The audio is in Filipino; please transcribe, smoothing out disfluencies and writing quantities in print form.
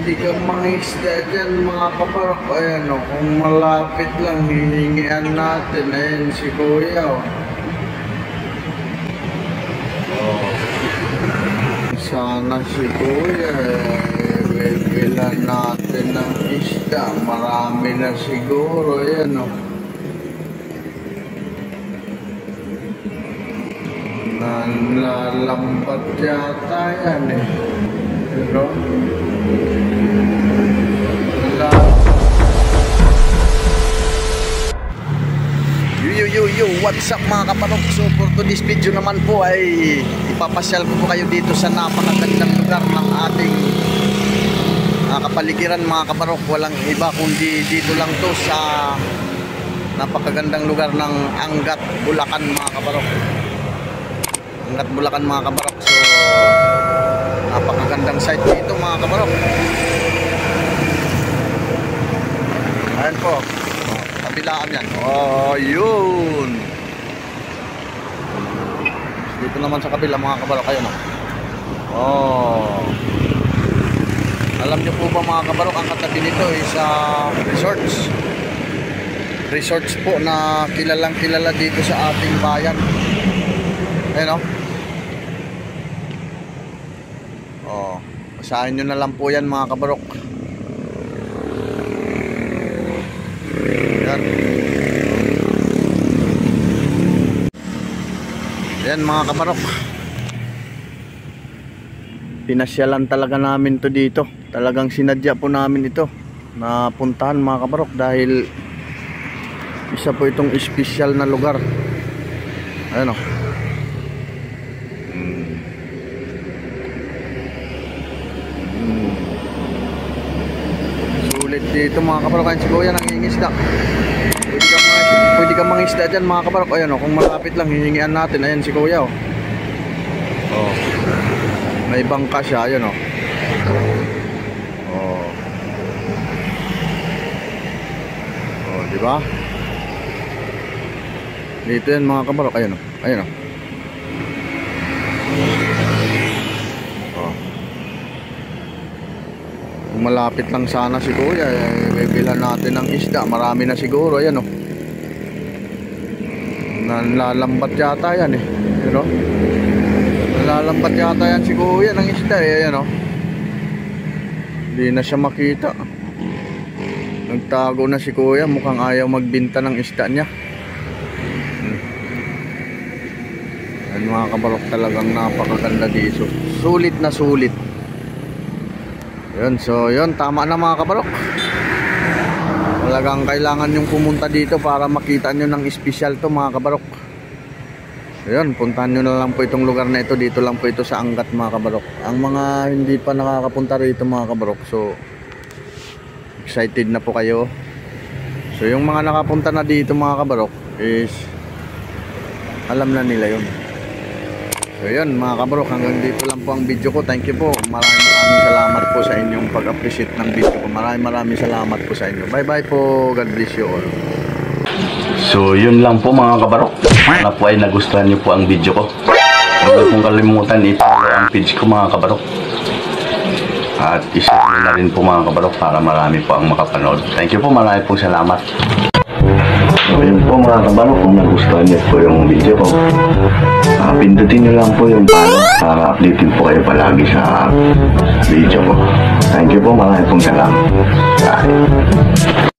Hindi ka mangisda dyan mga kaparok. Ayan o, kung malapit lang hihingian natin. Ayan si Kuya o. Sana si Kuya bibilan natin ng isda. Marami na siguro. Ayan o. Nalalambat yata yan eh. Pero Yo, what's up mga kaparok? So for today's video naman po ay ipapasyal ko po kayo dito sa napakagandang lugar ng ating kapaligiran mga kaparok. Walang iba kundi dito lang to sa napakagandang lugar ng Angat, Bulacan mga kaparok. Angat, Bulacan mga kaparok. So napakagandang site dito mga kaparok. Ayan po, kabilaan yan. Oh, yun. Dito naman sa kabila mga kabarok, ayun oh. Oh. Alam niyo po ba mga kabarok, ang katabi nito is resorts po na kilalang kilala dito sa ating bayan. Ayun oh. Oh, basahin nyo na lang po yan mga kabarok. Yan mga kaparok, pinasyalan talaga namin to dito. Talagang sinadya po namin ito na puntahan mga kaparok dahil isa po itong espesyal na lugar. Ayan o. Sulit dito mga kaparok. Ayan si Kuya nangingisda. Pwede ka mangisda dyan mga kaparok. Ayan o, kung malapit lang hihingian natin. Ayan si Kuya o. Oh. May bangka siya. Ayan o. Oh. Oh, diba? Dito yan mga kaparok. Ayan o. Ayan o. Oh. Kung malapit lang sana si Kuya, bibilan natin ng isda. Marami na siguro. Ayan o. Nalalambat yata yan eh. You know? Nalalambat yata yan si Kuya ng isda eh. Ayan o. Hindi na siya makita. Nagtago na si Kuya. Mukhang ayaw magbinta ng isda niya. Yan mga kabarok, talagang napakaganda dito. Sulit na sulit. Yun, so yun, tama na mga kabarok. Talagang kailangan yung pumunta dito para makita nyo ng espesyal to mga kabarok. Ayun, puntahan nyo na lang po itong lugar na ito. Dito lang po ito sa Angat mga kabarok. Ang mga hindi pa nakakapunta rito mga kabarok, so excited na po kayo. So yung mga nakapunta na dito mga kabarok is alam na nila yun. So yun mga kabarok, hanggang dito lang po ang video ko. Thank you po. Maraming salamat po sa inyong pag-appreciate ng video ko. Maraming salamat po sa inyo. Bye bye po. God bless you all. So yun lang po mga kabarok. Sana po ay nagustuhan niyo po ang video ko. Huwag niyo pong kalimutan i-follow ang page ko mga kabarok. At i-share niyo na rin po mga kabarok para marami po ang makapanood. Thank you po. Marami pong salamat. So yun po mga kabarok, kung nagustuhan niyo po yung video ko, pindutin niyo lang po yung follow para updated po kayo palagi sa video ko. Thank you po. Marami pong salamat. Bye.